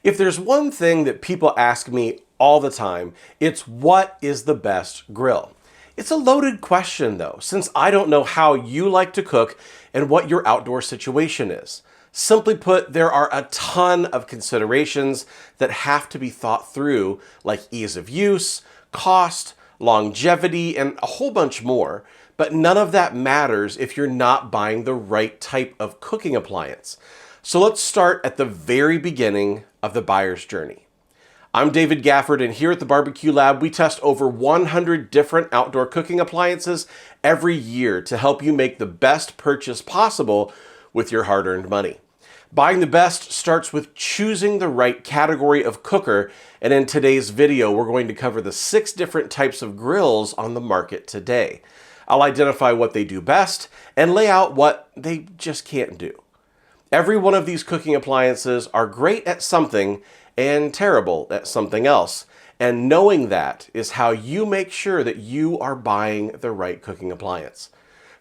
If there's one thing that people ask me all the time, it's what is the best grill? It's a loaded question though, since I don't know how you like to cook and what your outdoor situation is. Simply put, there are a ton of considerations that have to be thought through, like ease of use, cost, longevity, and a whole bunch more. But none of that matters if you're not buying the right type of cooking appliance. So let's start at the very beginning of the buyer's journey. I'm David Gafford, and here at the Barbecue Lab, we test over 100 different outdoor cooking appliances every year to help you make the best purchase possible with your hard-earned money. Buying the best starts with choosing the right category of cooker, and in today's video, we're going to cover the 6 different types of grills on the market today. I'll identify what they do best and lay out what they just can't do. Every one of these cooking appliances are great at something and terrible at something else. And knowing that is how you make sure that you are buying the right cooking appliance.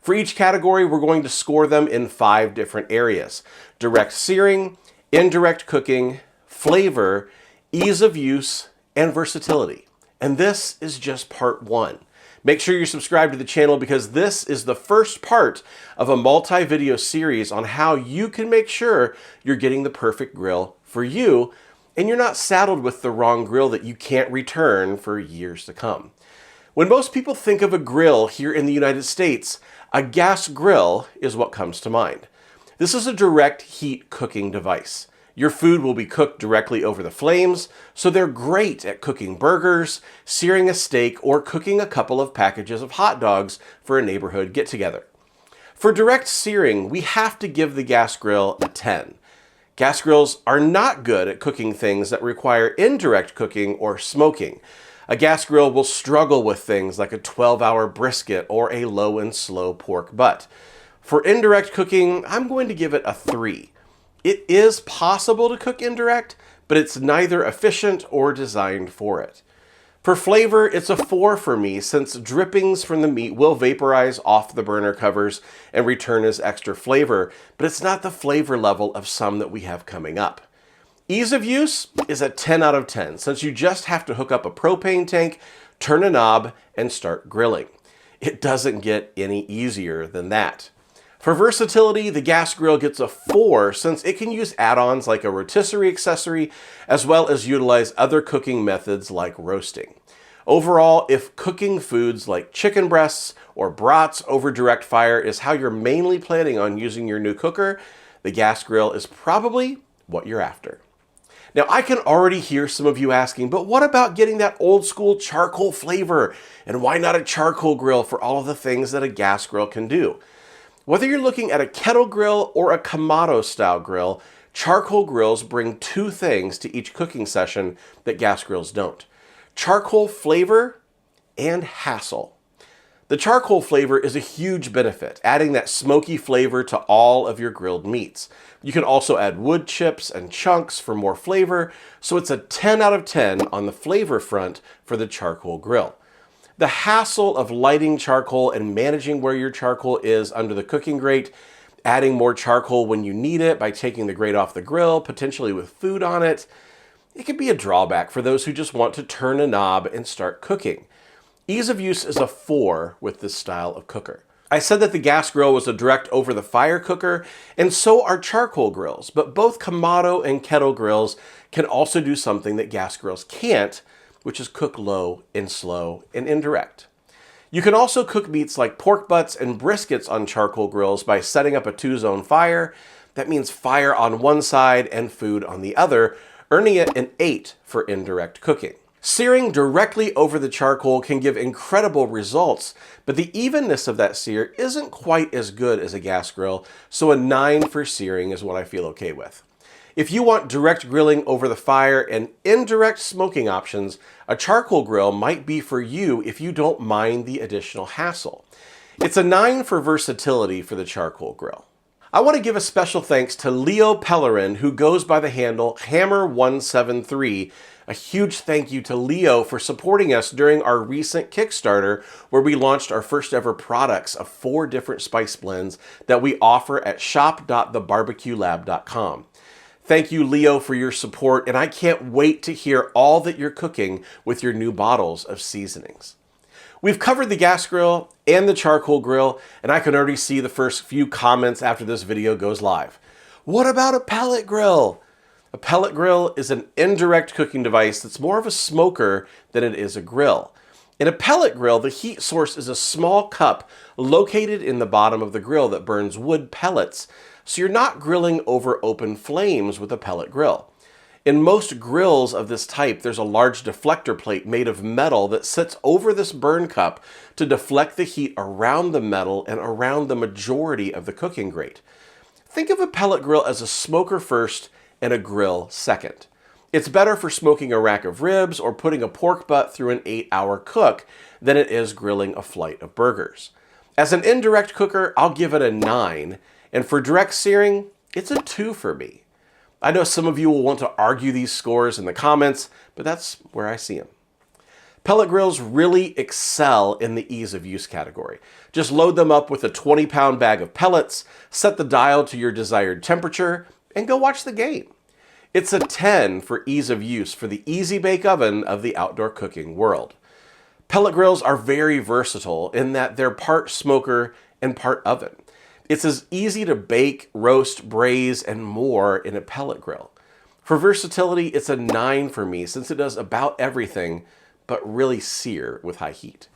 For each category, we're going to score them in 5 different areas: direct searing, indirect cooking, flavor, ease of use, and versatility. And this is just part 1. Make sure you're subscribed to the channel because this is the first part of a multi-video series on how you can make sure you're getting the perfect grill for you and you're not saddled with the wrong grill that you can't return for years to come. When most people think of a grill here in the United States, a gas grill is what comes to mind. This is a direct heat cooking device. Your food will be cooked directly over the flames, so they're great at cooking burgers, searing a steak, or cooking a couple of packages of hot dogs for a neighborhood get-together. For direct searing, we have to give the gas grill a 10. Gas grills are not good at cooking things that require indirect cooking or smoking. A gas grill will struggle with things like a 12-hour brisket or a low and slow pork butt. For indirect cooking, I'm going to give it a 3. It is possible to cook indirect, but it's neither efficient or designed for it. For flavor, it's a 4 for me, since drippings from the meat will vaporize off the burner covers and return as extra flavor, but it's not the flavor level of some that we have coming up. Ease of use is a 10 out of 10, since you just have to hook up a propane tank, turn a knob, and start grilling. It doesn't get any easier than that. For versatility, the gas grill gets a 4 since it can use add-ons like a rotisserie accessory as well as utilize other cooking methods like roasting. Overall, if cooking foods like chicken breasts or brats over direct fire is how you're mainly planning on using your new cooker, the gas grill is probably what you're after. Now, I can already hear some of you asking, but what about getting that old school charcoal flavor? And why not a charcoal grill for all of the things that a gas grill can do? Whether you're looking at a kettle grill or a Kamado style grill, charcoal grills bring 2 things to each cooking session that gas grills don't: charcoal flavor and hassle. The charcoal flavor is a huge benefit, adding that smoky flavor to all of your grilled meats. You can also add wood chips and chunks for more flavor, so it's a 10 out of 10 on the flavor front for the charcoal grill. The hassle of lighting charcoal and managing where your charcoal is under the cooking grate, adding more charcoal when you need it by taking the grate off the grill, potentially with food on it, it can be a drawback for those who just want to turn a knob and start cooking. Ease of use is a 4 with this style of cooker. I said that the gas grill was a direct over the fire cooker, and so are charcoal grills, but both Kamado and kettle grills can also do something that gas grills can't, which is cook low and slow and indirect. You can also cook meats like pork butts and briskets on charcoal grills by setting up a 2-zone fire. That means fire on one side and food on the other, earning it an 8 for indirect cooking. Searing directly over the charcoal can give incredible results, but the evenness of that sear isn't quite as good as a gas grill, so a 9 for searing is what I feel okay with. If you want direct grilling over the fire and indirect smoking options, a charcoal grill might be for you if you don't mind the additional hassle. It's a 9 for versatility for the charcoal grill. I want to give a special thanks to Leo Pellerin, who goes by the handle Hammer173. A huge thank you to Leo for supporting us during our recent Kickstarter, where we launched our first ever products of 4 different spice blends that we offer at shop.thebarbecuelab.com. Thank you, Leo, for your support, and I can't wait to hear all that you're cooking with your new bottles of seasonings. We've covered the gas grill and the charcoal grill, and I can already see the first few comments after this video goes live. What about a pellet grill? A pellet grill is an indirect cooking device that's more of a smoker than it is a grill. In a pellet grill, the heat source is a small cup located in the bottom of the grill that burns wood pellets, so you're not grilling over open flames with a pellet grill. In most grills of this type, there's a large deflector plate made of metal that sits over this burn cup to deflect the heat around the metal and around the majority of the cooking grate. Think of a pellet grill as a smoker first and a grill second. It's better for smoking a rack of ribs or putting a pork butt through an 8-hour cook than it is grilling a flight of burgers. As an indirect cooker, I'll give it a 9, and for direct searing, it's a 2 for me. I know some of you will want to argue these scores in the comments, but that's where I see them. Pellet grills really excel in the ease of use category. Just load them up with a 20-pound bag of pellets, set the dial to your desired temperature, and go watch the game. It's a 10 for ease of use for the easy bake oven of the outdoor cooking world. Pellet grills are very versatile in that they're part smoker and part oven. It's as easy to bake, roast, braise, and more in a pellet grill. For versatility, it's a 9 for me since it does about everything but really sear with high heat.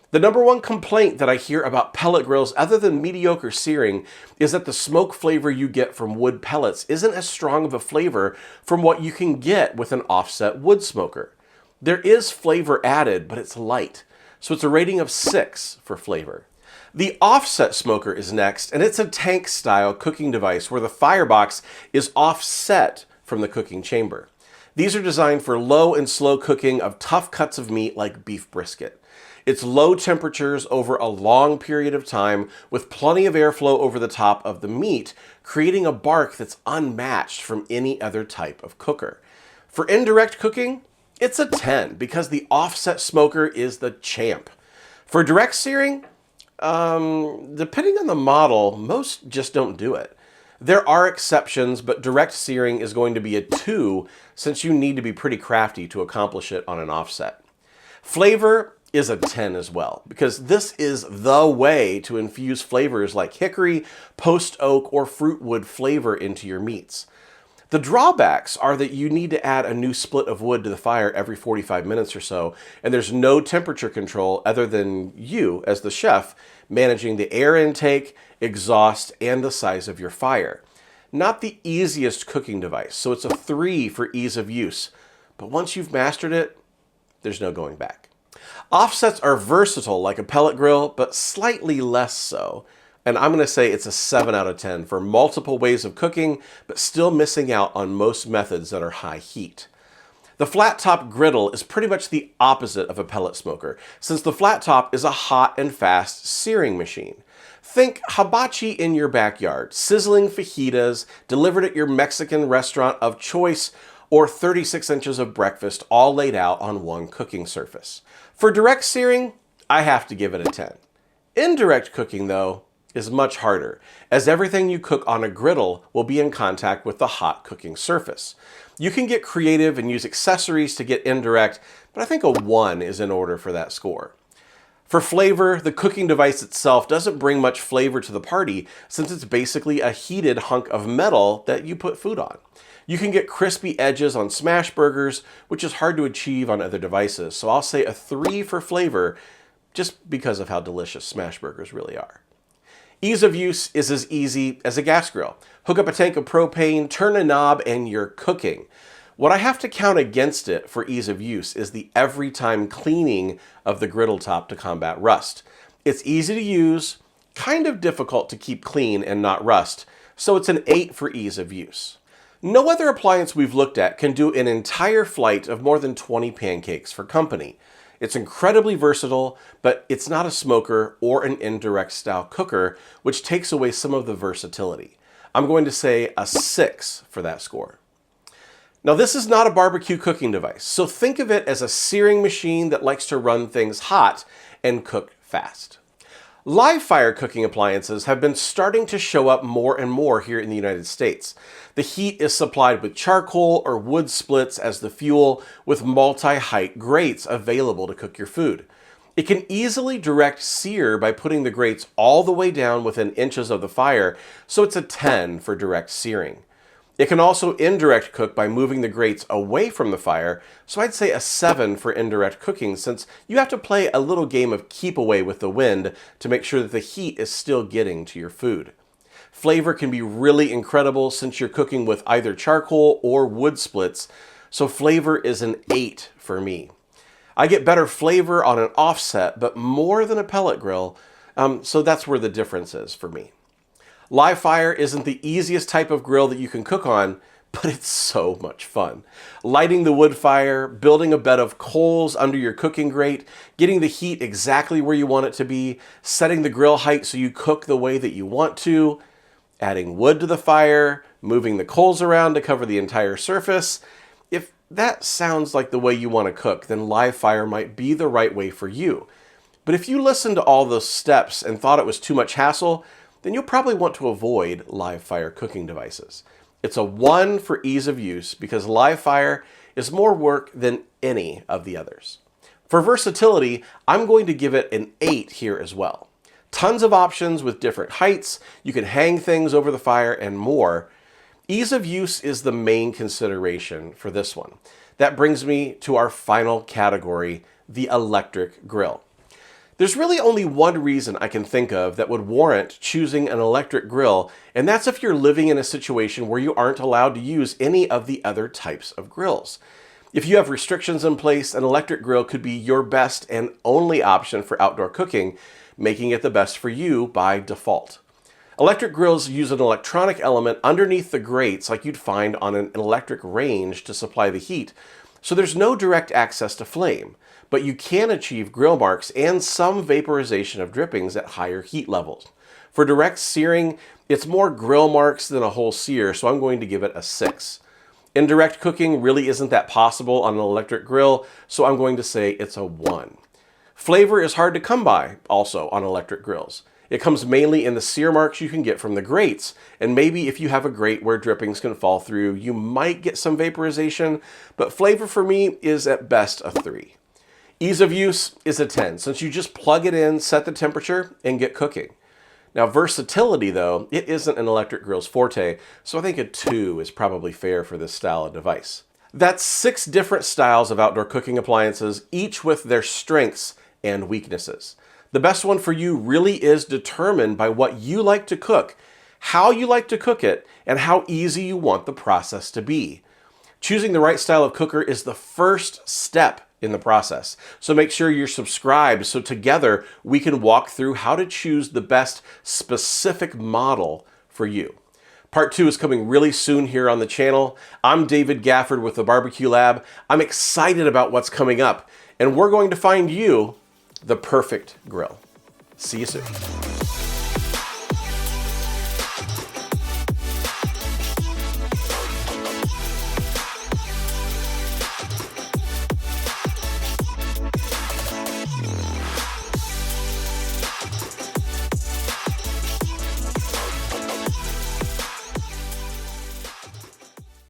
The number one complaint that I hear about pellet grills, other than mediocre searing, is that the smoke flavor you get from wood pellets isn't as strong of a flavor from what you can get with an offset wood smoker. There is flavor added, but it's light, so it's a rating of 6 for flavor. The offset smoker is next, and it's a tank-style cooking device where the firebox is offset from the cooking chamber. These are designed for low and slow cooking of tough cuts of meat like beef brisket. It's low temperatures over a long period of time with plenty of airflow over the top of the meat, creating a bark that's unmatched from any other type of cooker. For indirect cooking, it's a 10 because the offset smoker is the champ. For direct searing, depending on the model, most just don't do it. There are exceptions, but direct searing is going to be a 2 since you need to be pretty crafty to accomplish it on an offset. Flavor is a 10 as well, because this is the way to infuse flavors like hickory, post oak, or fruit wood flavor into your meats. The drawbacks are that you need to add a new split of wood to the fire every 45 minutes or so, and there's no temperature control other than you, as the chef, managing the air intake, exhaust, and the size of your fire. Not the easiest cooking device, so it's a 3 for ease of use, but once you've mastered it, there's no going back. Offsets are versatile like a pellet grill, but slightly less so. And I'm going to say it's a 7 out of 10 for multiple ways of cooking, but still missing out on most methods that are high heat. The flat top griddle is pretty much the opposite of a pellet smoker, since the flat top is a hot and fast searing machine. Think hibachi in your backyard, sizzling fajitas delivered at your Mexican restaurant of choice, or 36 inches of breakfast all laid out on one cooking surface. For direct searing, I have to give it a 10. Indirect cooking, though, is much harder, as everything you cook on a griddle will be in contact with the hot cooking surface. You can get creative and use accessories to get indirect, but I think a 1 is in order for that score. For flavor, the cooking device itself doesn't bring much flavor to the party since it's basically a heated hunk of metal that you put food on. You can get crispy edges on smash burgers, which is hard to achieve on other devices, so I'll say a 3 for flavor just because of how delicious smash burgers really are. Ease of use is as easy as a gas grill. Hook up a tank of propane, turn a knob, and you're cooking. What I have to count against it for ease of use is the every time cleaning of the griddle top to combat rust. It's easy to use, kind of difficult to keep clean and not rust, so it's an 8 for ease of use. No other appliance we've looked at can do an entire flight of more than 20 pancakes for company. It's incredibly versatile, but it's not a smoker or an indirect style cooker, which takes away some of the versatility. I'm going to say a 6 for that score. Now, this is not a barbecue cooking device, so think of it as a searing machine that likes to run things hot and cook fast. Live fire cooking appliances have been starting to show up more and more here in the United States. The heat is supplied with charcoal or wood splits as the fuel, with multi-height grates available to cook your food. It can easily direct sear by putting the grates all the way down within inches of the fire, so it's a 10 for direct searing. It can also indirect cook by moving the grates away from the fire, so I'd say a 7 for indirect cooking, since you have to play a little game of keep away with the wind to make sure that the heat is still getting to your food. Flavor can be really incredible since you're cooking with either charcoal or wood splits, so flavor is an 8 for me. I get better flavor on an offset, but more than a pellet grill, so that's where the difference is for me. Live fire isn't the easiest type of grill that you can cook on, but it's so much fun. Lighting the wood fire, building a bed of coals under your cooking grate, getting the heat exactly where you want it to be, setting the grill height so you cook the way that you want to, adding wood to the fire, moving the coals around to cover the entire surface. If that sounds like the way you want to cook, then live fire might be the right way for you. But if you listened to all those steps and thought it was too much hassle, then you'll probably want to avoid live fire cooking devices. It's a 1 for ease of use because live fire is more work than any of the others. For versatility, I'm going to give it an 8 here as well. Tons of options with different heights, you can hang things over the fire, and more. Ease of use is the main consideration for this one. That brings me to our final category, the electric grill. There's really only one reason I can think of that would warrant choosing an electric grill, and that's if you're living in a situation where you aren't allowed to use any of the other types of grills. If you have restrictions in place, an electric grill could be your best and only option for outdoor cooking, making it the best for you by default. Electric grills use an electronic element underneath the grates like you'd find on an electric range to supply the heat, so there's no direct access to flame. But you can achieve grill marks and some vaporization of drippings at higher heat levels. For direct searing, it's more grill marks than a whole sear, so I'm going to give it a 6. Indirect cooking really isn't that possible on an electric grill, so I'm going to say it's a 1. Flavor is hard to come by also on electric grills. It comes mainly in the sear marks you can get from the grates, and maybe if you have a grate where drippings can fall through, you might get some vaporization, but flavor for me is at best a 3. Ease of use is a 10, since you just plug it in, set the temperature, and get cooking. Now, versatility, though, it isn't an electric grill's forte, so I think a 2 is probably fair for this style of device. That's 6 different styles of outdoor cooking appliances, each with their strengths and weaknesses. The best one for you really is determined by what you like to cook, how you like to cook it, and how easy you want the process to be. Choosing the right style of cooker is the first step in the process. So make sure you're subscribed so together we can walk through how to choose the best specific model for you. Part 2 is coming really soon here on the channel. I'm David Gafford with the Barbecue Lab. I'm excited about what's coming up, and we're going to find you the perfect grill. See you soon.